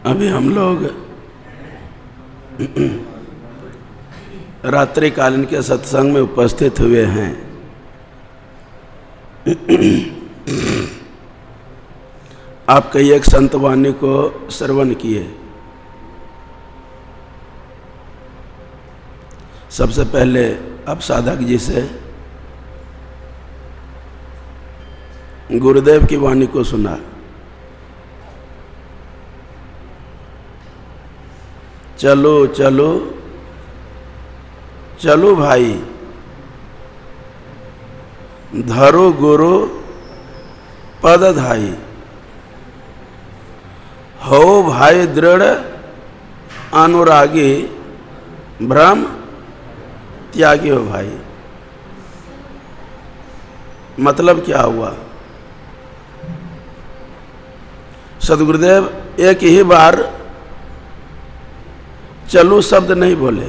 अभी हम लोग रात्रिकालीन के सत्संग में उपस्थित हुए हैं। आप कई एक संत वाणी को श्रवण किए। सबसे पहले आप साधक जी से गुरुदेव की वाणी को सुना। चलो चलो चलो भाई, धरो गुरु पद धाई, हो भाई दृढ़ अनुरागी, भ्रम त्यागी हो भाई। मतलब क्या हुआ? सदगुरुदेव एक ही बार चलो शब्द नहीं बोले,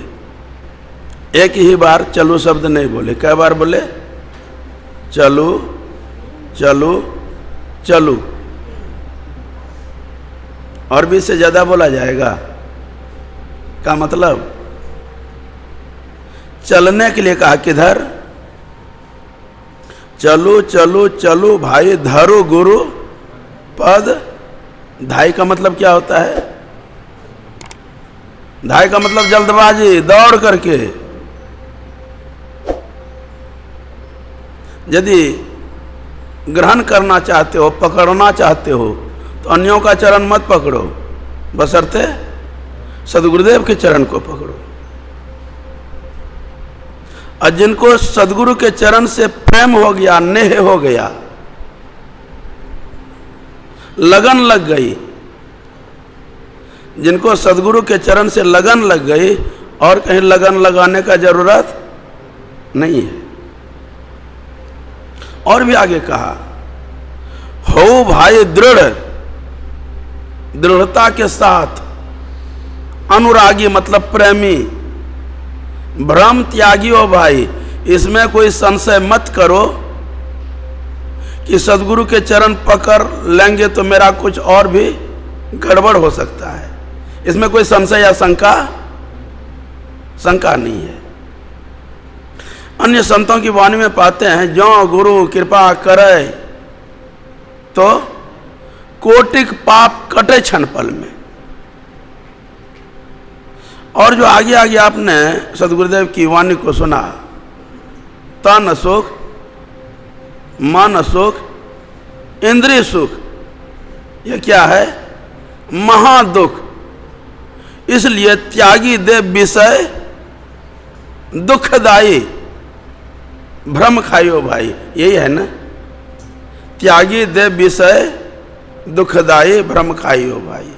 एक ही बार चलो शब्द नहीं बोले। कई बार बोले? चलो चलो चलो। और भी इससे ज्यादा बोला जाएगा? का मतलब चलने के लिए कहा। किधर? चलो चलो चलो भाई, धरो गुरु पद धाई। का मतलब क्या होता है? धाई का मतलब जल्दबाजी, दौड़ करके। यदि ग्रहण करना चाहते हो, पकड़ना चाहते हो, तो अन्यों का चरण मत पकड़ो, बशर्ते सदगुरुदेव के चरण को पकड़ो। और जिनको सदगुरु के चरण से प्रेम हो गया, नेह हो गया, लगन लग गई, जिनको सदगुरु के चरण से लगन लग गई, और कहीं लगन लगाने का जरूरत नहीं है। और भी आगे कहा, हो भाई दृढ़, दृढ़ता के साथ, अनुरागी मतलब प्रेमी, भ्रम त्यागी हो भाई। इसमें कोई संशय मत करो कि सदगुरु के चरण पकड़ लेंगे तो मेरा कुछ और भी गड़बड़ हो सकता है। इसमें कोई संशय या शंका नहीं है। अन्य संतों की वाणी में पाते हैं, जो गुरु कृपा करे तो कोटिक पाप कटे क्षण पल में। और जो आगे आगे आपने सदगुरुदेव की वाणी को सुना, तन सुख, मन सुख, इंद्रिय सुख, यह क्या है? महादुख। इसलिए त्यागी दे विषय दुखदाई, भ्रम खाइयो भाई। यही है ना? त्यागी दे विषय दुखदाई, भ्रम खाइयो भाई।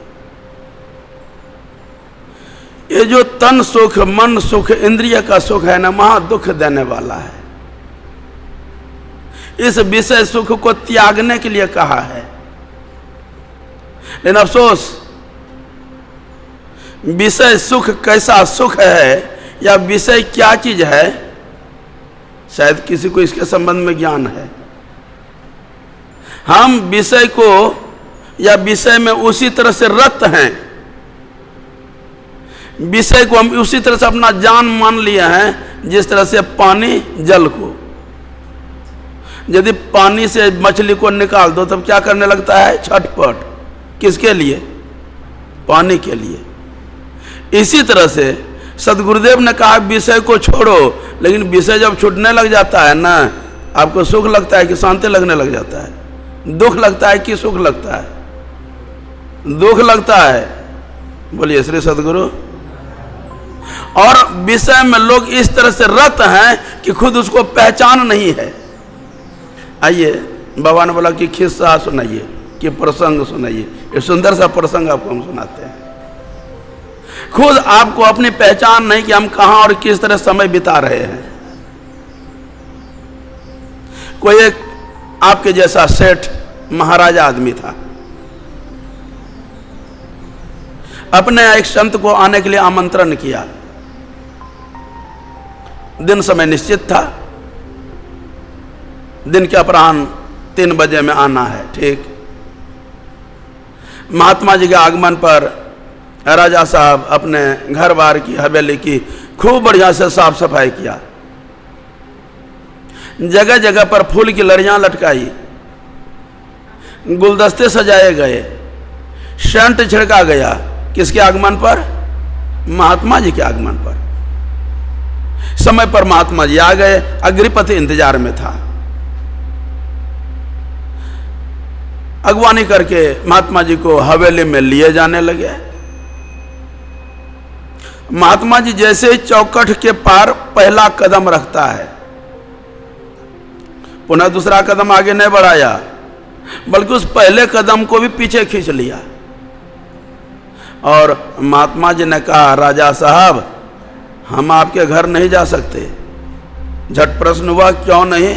ये जो तन सुख, मन सुख, इंद्रिय का सुख है ना, महा दुख देने वाला है। इस विषय सुख को त्यागने के लिए कहा है। लेकिन अफसोस, विषय सुख कैसा सुख है या विषय क्या चीज है, शायद किसी को इसके संबंध में ज्ञान है। हम विषय को या विषय में उसी तरह से रत हैं, विषय को हम उसी तरह से अपना जान मान लिया है जिस तरह से पानी जल को। यदि पानी से मछली को निकाल दो तब क्या करने लगता है? छटपट। किसके लिए? पानी के लिए। इसी तरह से सदगुरुदेव ने कहा विषय को छोड़ो, लेकिन विषय जब छूटने लग जाता है ना, आपको सुख लगता है कि शांति लगने लग जाता है? दुख लगता है कि सुख लगता है? दुख लगता है। बोलिए श्री सदगुरु। और विषय में लोग इस तरह से रत हैं कि खुद उसको पहचान नहीं है। आइए, बाबा ने बोला कि किस्सा सुनाइए, कि प्रसंग सुनाइए। ये सुंदर सा प्रसंग आपको हम सुनाते हैं। खुद आपको अपनी पहचान नहीं कि हम कहां और किस तरह समय बिता रहे हैं। कोई एक आपके जैसा सेठ महाराजा आदमी था, अपने एक संत को आने के लिए आमंत्रण किया। दिन समय निश्चित था, दिन के अपराह्न 3 बजे में आना है। ठीक, महात्मा जी के आगमन पर राजा साहब अपने घर बार की, हवेली की खूब बढ़िया से साफ सफाई किया। जगह जगह पर फूल की लड़ियां लटकाई, गुलदस्ते सजाए गए, सेंट छिड़का गया। किसके आगमन पर? महात्मा जी के आगमन पर। समय पर महात्मा जी आ गए। अग्रिपति इंतजार में था। अगवानी करके महात्मा जी को हवेली में लिए जाने लगे। महात्मा जी जैसे ही चौखट के पार पहला कदम रखता है, पुनः दूसरा कदम आगे नहीं बढ़ाया, बल्कि उस पहले कदम को भी पीछे खींच लिया। और महात्मा जी ने कहा, राजा साहब, हम आपके घर नहीं जा सकते। झट प्रश्न हुआ, क्यों नहीं?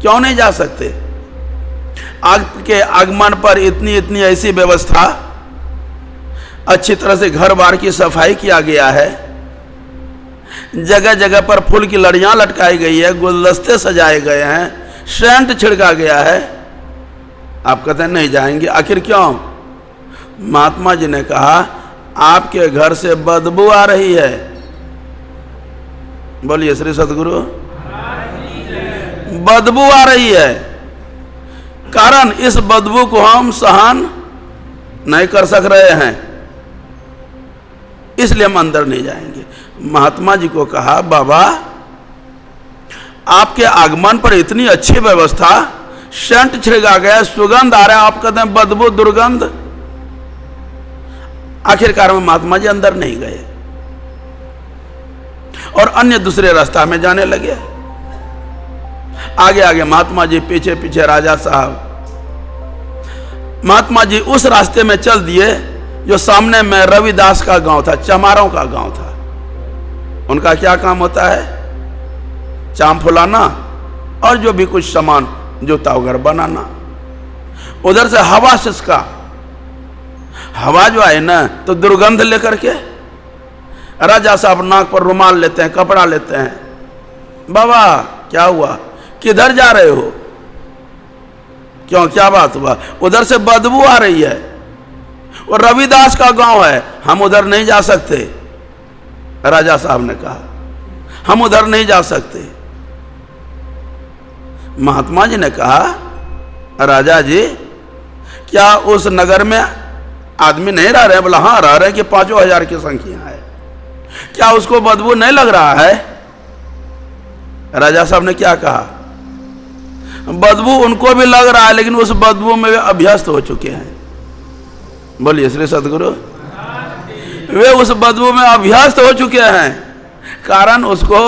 क्यों नहीं जा सकते? आपके आगमन पर इतनी इतनी ऐसी व्यवस्था, अच्छी तरह से घर बार की सफाई किया गया है, जगह जगह पर फूल की लड़ियां लटकाई गई है, गुलदस्ते सजाए गए हैं, सेंट छिड़का गया है। आप कहते हैं नहीं जाएंगे। आखिर क्यों? महात्मा जी ने कहा, आपके घर से बदबू आ रही है। बोलिए श्री सद्गुरु। बदबू आ रही है। कारण इस बदबू को हम सहन नहीं कर सक रहे हैं, इसलिए हम अंदर नहीं जाएंगे। महात्मा जी को कहा, बाबा, आपके आगमन पर इतनी अच्छी व्यवस्था, सेंट छिड़का गया, सुगंध आ रहा है, आप कहते हैं बदबू, दुर्गंध। आखिरकार में महात्मा जी अंदर नहीं गए और अन्य दूसरे रास्ता में जाने लगे। आगे आगे महात्मा जी, पीछे पीछे राजा साहब। महात्मा जी उस रास्ते में चल दिए जो सामने में रविदास का गांव था, चमारों का गांव था। उनका क्या काम होता है? चाम फुलाना और जो भी कुछ सामान, जूता वगैरह बनाना। उधर से हवा सिसका, हवा जो आए ना तो दुर्गंध लेकर के राजा साहब नाक पर रुमाल लेते हैं, कपड़ा लेते हैं। बाबा, क्या हुआ? किधर जा रहे हो? क्यों, क्या बात हुआ? उधर से बदबू आ रही है और रविदास का गांव है, हम उधर नहीं जा सकते। राजा साहब ने कहा, हम उधर नहीं जा सकते। महात्मा जी ने कहा, राजा जी, क्या उस नगर में आदमी नहीं रह रहे? बोला, हाँ रह रहे, कि 5,000 की संख्या है। क्या उसको बदबू नहीं लग रहा है? राजा साहब ने क्या कहा, बदबू उनको भी लग रहा है, लेकिन उस बदबू में वे अभ्यस्त हो चुके हैं। बोलिए श्री सद्गुरु। वे उस बदबू में अभ्यस्त हो चुके हैं, कारण उसको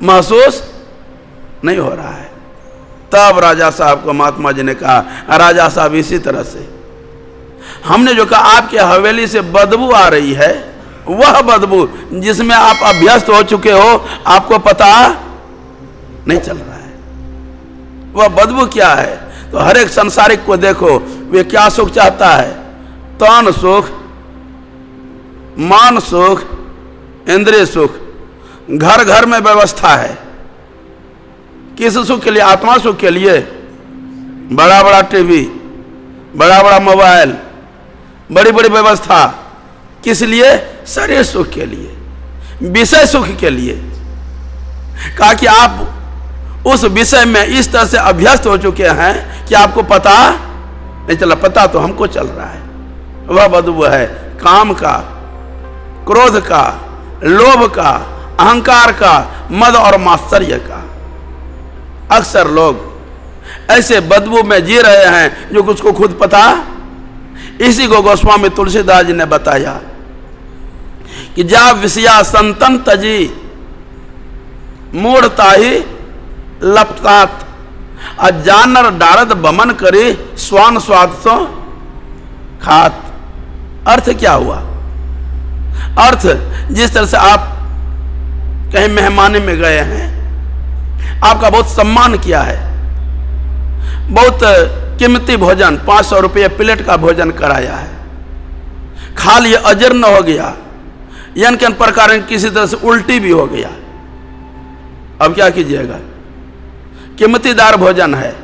महसूस नहीं हो रहा है। तब राजा साहब को महात्मा जी ने कहा, राजा साहब, इसी तरह से हमने जो कहा आपके हवेली से बदबू आ रही है, वह बदबू जिसमें आप अभ्यस्त हो चुके हो, आपको पता नहीं चल रहा है। वह बदबू क्या है? तो हर एक संसारिक को देखो, वे क्या सुख चाहता है? तन सुख, मान सुख, इंद्रिय सुख। घर घर में व्यवस्था है। किस सुख के लिए? आत्मा सुख के लिए। बड़ा बड़ा टीवी, बड़ा बड़ा मोबाइल, बड़ी बड़ी व्यवस्था। किस लिए? शरीर सुख के लिए, विषय सुख के लिए। कहा कि आप उस विषय में इस तरह से अभ्यस्त हो चुके हैं कि आपको पता नहीं चला। पता तो हमको चल रहा है। वह बदबू है काम का, क्रोध का, लोभ का, अहंकार का, मद और मात्सर्य का। अक्सर लोग ऐसे बदबू में जी रहे हैं जो कुछ को खुद पता। इसी को गोस्वामी तुलसीदास जी ने बताया कि जा विषया संतन तजी मूढ़ता ही लपतात, अजानर डारद बमन करे स्वान स्वाद सो खात। अर्थ क्या हुआ? अर्थ, जिस तरह से आप कहीं मेहमानी में गए हैं, आपका बहुत सम्मान किया है, बहुत कीमती भोजन 500 रुपये प्लेट का भोजन कराया है, खा लिए अजीर्ण हो गया, यानी कि प्रकार किसी तरह से उल्टी भी हो गया। अब क्या कीजिएगा? कीमतीदार भोजन है,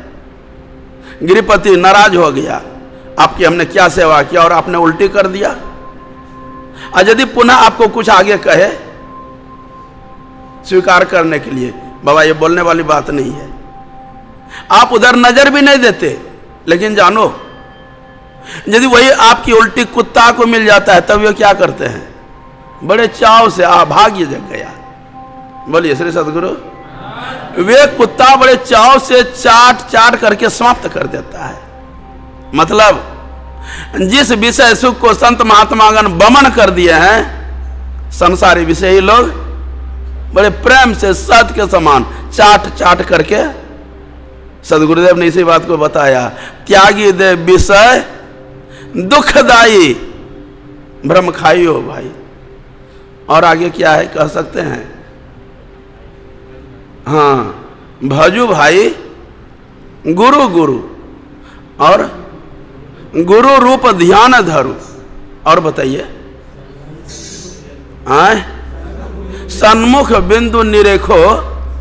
गृहपति नाराज हो गया, आपकी हमने क्या सेवा किया और आपने उल्टी कर दिया। और यदि पुनः आपको कुछ आगे कहे स्वीकार करने के लिए, बाबा ये बोलने वाली बात नहीं है, आप उधर नजर भी नहीं देते। लेकिन जानो, यदि वही आपकी उल्टी कुत्ता को मिल जाता है तब वे क्या करते हैं, बड़े चाव से भाग्य जग गया। बोलिए श्री सद्गुरु। वे कुत्ता बड़े चाव से चाट चाट करके समाप्त कर देता है। मतलब जिस विषय सुख को संत महात्मागण बमन कर दिए हैं, संसारी विषयी लोग बड़े प्रेम से सत के समान चाट चाट करके, सदगुरुदेव ने इसी बात को बताया, त्यागी दे विषय दुखदाई भ्रम खाई हो भाई। और आगे क्या है कह सकते हैं, हाँ, भजू भाई गुरु गुरु और गुरु रूप ध्यान धरु। और बताइए, सन्मुख बिंदु निरेखो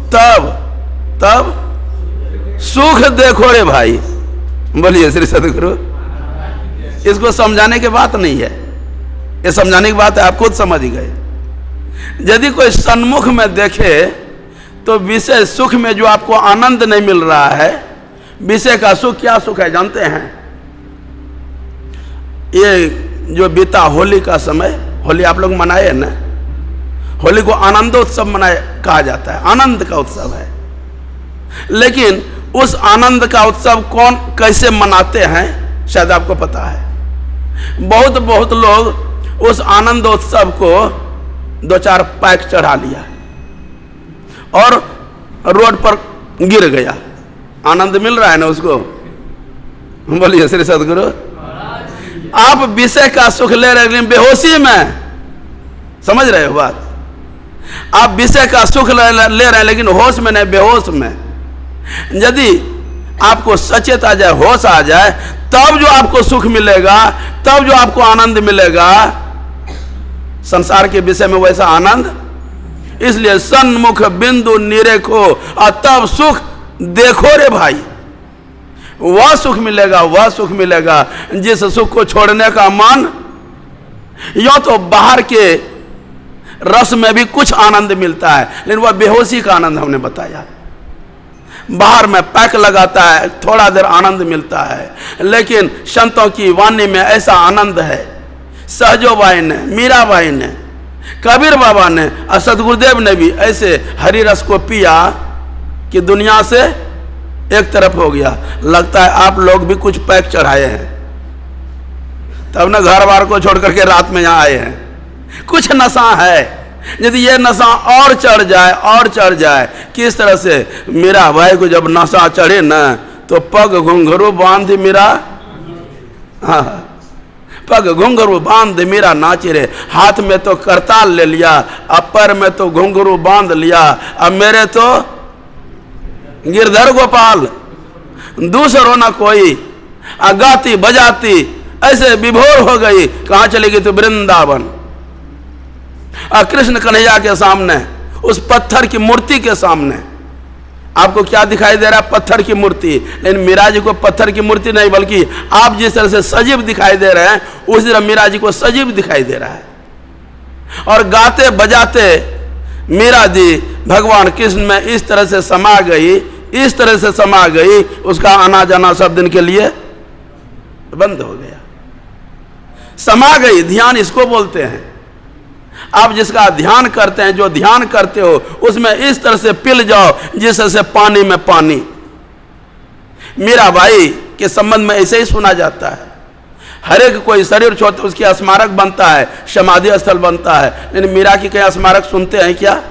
तब तब सुख देखो रे भाई। बोलिए श्री सद्गुरु। इसको समझाने की बात नहीं है, ये समझाने की बात है, आप खुद समझ गए। यदि कोई सन्मुख में देखे तो विषय सुख में जो आपको आनंद नहीं मिल रहा है, विषय का सुख क्या सुख है जानते हैं? ये जो बीता होली का समय, होली आप लोग मनाए ना, होली को आनंदोत्सव मनाए कहा जाता है, आनंद का उत्सव है। लेकिन उस आनंद का उत्सव कौन कैसे मनाते हैं शायद आपको पता है। बहुत लोग उस आनंदोत्सव को 2-4 पैक चढ़ा लिया और रोड पर गिर गया। आनंद मिल रहा है ना उसको। बोलिए श्री सद्गुरु। आप विषय का सुख ले रहे हैं बेहोशी में, समझ रहे हो बात? आप विषय का सुख ले रहे हैं लेकिन होश में नहीं, बेहोश में। यदि आपको सचेत आ जाए, होश आ जाए, तब जो आपको सुख मिलेगा, तब जो आपको आनंद मिलेगा। संसार के विषय में वैसा आनंद, इसलिए सन्मुख बिंदु निरेखो और तब सुख देखो रे भाई। वह सुख मिलेगा, वह सुख मिलेगा जिस सुख को छोड़ने का मन, यो तो बाहर के रस में भी कुछ आनंद मिलता है लेकिन वह बेहोशी का आनंद हमने बताया। बाहर में पैक लगाता है, थोड़ा देर आनंद मिलता है, लेकिन संतों की वाणी में ऐसा आनंद है। सहजोबाई ने, मीराबाई ने, कबीर बाबा ने और सदगुरुदेव ने भी ऐसे हरि रस को पिया कि दुनिया से एक तरफ हो गया। लगता है आप लोग भी कुछ पैक चढ़ाए हैं, तब ना घर बार को छोड़ करके रात में यहाँ आए हैं। कुछ नशा है। यदि ये नशा और चढ़ जाए, और चढ़ जाए, किस तरह से मेरा भाई को जब नशा चढ़े ना तो पग घुंघरू बांध मेरा, हाँ, पग घुंघरू बांध मेरा नाच रे। हाथ में तो करताल ले लिया, अब पैर में तो घुंघरू बांध लिया, अब मेरे तो गिरधर गोपाल, दूसरों ना कोई। गाती बजाती ऐसे विभोर हो गई, कहाँ चली गई? तो वृंदावन। कृष्ण कन्हैया के सामने, उस पत्थर की मूर्ति के सामने आपको क्या दिखाई दे रहा है? पत्थर की मूर्ति। लेकिन मीरा जी को पत्थर की मूर्ति नहीं, बल्कि आप जिस तरह से सजीव दिखाई दे रहे हैं उसी तरह मीरा जी को सजीव दिखाई दे रहा है। और गाते बजाते मीरा जी भगवान कृष्ण में इस तरह से समा गई, इस तरह से समा गई, उसका आना जाना सब दिन के लिए बंद हो गया। समा गई, ध्यान इसको बोलते हैं। आप जिसका ध्यान करते हैं, जो ध्यान करते हो, उसमें इस तरह से पिल जाओ जिस तरह से पानी में पानी। मीराबाई के संबंध में ऐसे ही सुना जाता है। हर एक कोई शरीर छोड़ते उसकी स्मारक बनता है, समाधि स्थल बनता है, लेकिन मीरा की कहीं स्मारक सुनते हैं क्या?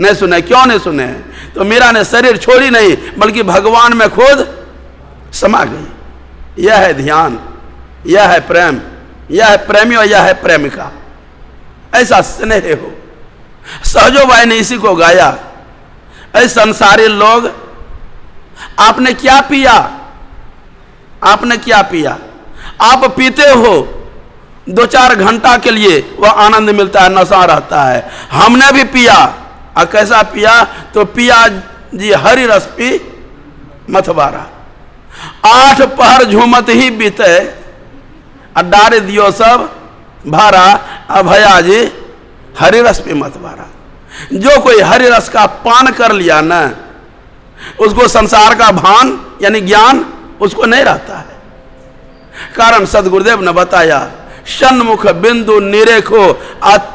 नहीं सुने। क्यों नहीं सुने हैं? तो मीरा ने शरीर छोड़ी नहीं, बल्कि भगवान में खुद समा गई। यह है ध्यान, यह है प्रेम, यह है प्रेमी और यह है प्रेमिका। ऐसा स्नेह हो। सहजोबाई ने इसी को गाया। ऐसे संसारी लोग, आपने क्या पिया? आपने क्या पिया? आप पीते हो 2-4 घंटा के लिए, वह आनंद मिलता है, नशा रहता है। हमने भी पिया। और कैसा पिया? तो पिया जी हरि रस पी मथवारा। 8 पहर झूमत ही बीते, डारे दियो सब भारा, अभया जी हरि रस पे मत भारा। जो कोई हरि रस का पान कर लिया ना, उसको संसार का भान यानी ज्ञान उसको नहीं रहता है। कारण सदगुरुदेव ने बताया, सन्मुख बिंदु निरेखो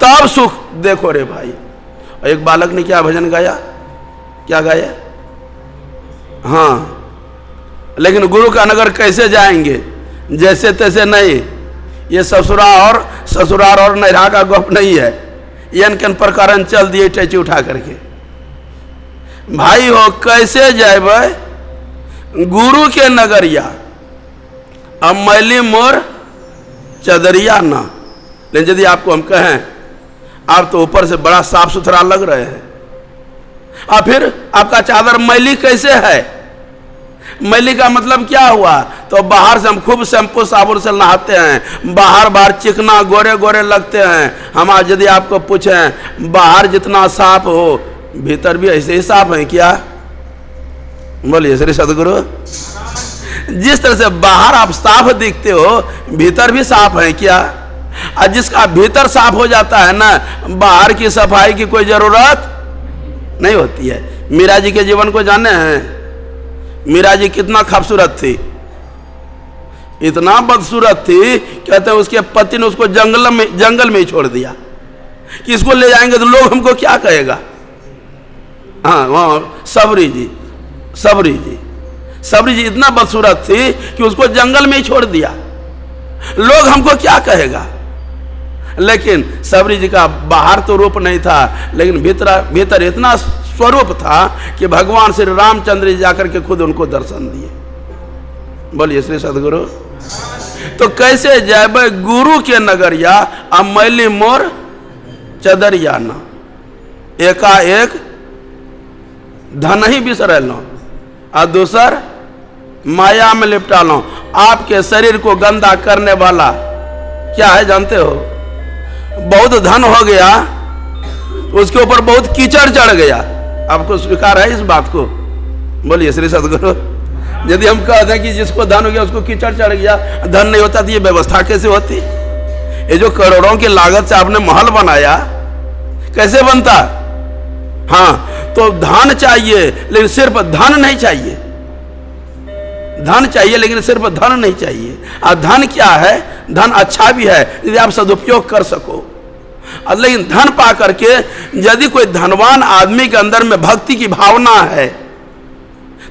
तब सुख देखो रे भाई। और एक बालक ने क्या भजन गाया, क्या गाया? हाँ, लेकिन गुरु का नगर कैसे जाएंगे, जैसे तैसे नहीं। ये ससुराल और नैरा का गप नहीं है। यन कन प्रकार चल दिए टैची उठा करके। भाई हो कैसे जाए गुरु के नगरिया, अब मैली मोर चदरिया ना। लेकिन यदि आपको हम कहें आप तो ऊपर से बड़ा साफ सुथरा लग रहे हैं, और फिर आपका चादर मैली कैसे है? मैली का मतलब क्या हुआ? तो बाहर से हम खूब शैम्पू साबुन से नहाते हैं, बाहर चिकना गोरे गोरे लगते हैं। हम आज यदि आपको पूछें बाहर जितना साफ हो भीतर भी ऐसे ही साफ है क्या? बोलिए श्री सदगुरु। जिस तरह से बाहर आप साफ दिखते हो भीतर भी साफ है क्या? और जिसका भीतर साफ हो जाता है ना, बाहर की सफाई की कोई जरूरत नहीं होती है। मीरा जी के जीवन को जाने हैं? मीरा जी कितना खूबसूरत थी, इतना बदसूरत थी, कहते हैं उसके पति ने उसको जंगल में ही छोड़ दिया कि इसको ले जाएंगे तो लोग हमको क्या कहेगा। हाँ, वहाँ सबरी जी इतना बदसूरत थी कि उसको जंगल में ही छोड़ दिया, लोग हमको क्या कहेगा। लेकिन सबरी जी का बाहर तो रूप नहीं था, लेकिन भीतर इतना स्वरूप था कि भगवान श्री रामचंद्र जी जाकर के खुद उनको दर्शन दिए। बोलिए श्री सदगुरु। तो कैसे जाए गुरु के नगरिया, अब मैली मोर चदरिया ना। एकाएक धन ही बिसर लो, और दूसर माया में लिपटा लो। आपके शरीर को गंदा करने वाला क्या है जानते हो? बहुत धन हो गया, उसके ऊपर बहुत कीचड़ चढ़ गया। आपको स्वीकार है इस बात को? बोलिए श्री सदगुरु। यदि हम कहते हैं कि जिसको धन हो गया उसको कीचड़ चढ़ गया, धन नहीं होता तो ये व्यवस्था कैसे होती? ये जो करोड़ों की लागत से आपने महल बनाया कैसे बनता? हाँ, तो धन चाहिए लेकिन सिर्फ धन नहीं चाहिए। धन चाहिए लेकिन सिर्फ धन नहीं चाहिए। और धन क्या है? धन अच्छा भी है यदि आप सदुपयोग कर सको। लेकिन धन पा करके यदि कोई धनवान आदमी के अंदर में भक्ति की भावना है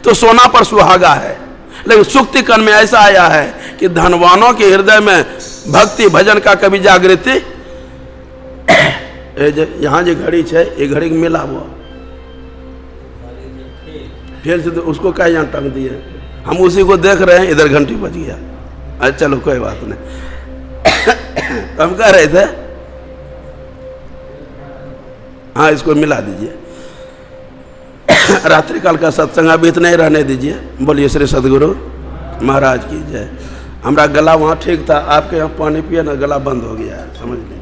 तो सोना पर सुहागा है। लेकिन सुक्ति कण में ऐसा आया है कि धनवानों के हृदय में भक्ति भजन का कभी जागृति। यहाँ जो घड़ी है ये घड़ी के मिला हुआ फिर से तो उसको क्या यहाँ टंग दिए, हम उसी को देख रहे हैं, इधर घंटी बज गया। अच्छा चलो कोई बात नहीं। हम कह रहे थे हाँ इसको मिला दीजिए, रात्रिकाल का सत्संग अभी इतना ही रहने दीजिए। बोलिए श्री सदगुरु महाराज की जय। हमारा गला वहाँ ठीक था, आपके यहाँ पानी पिए ना गला बंद हो गया है, समझ लीजिए।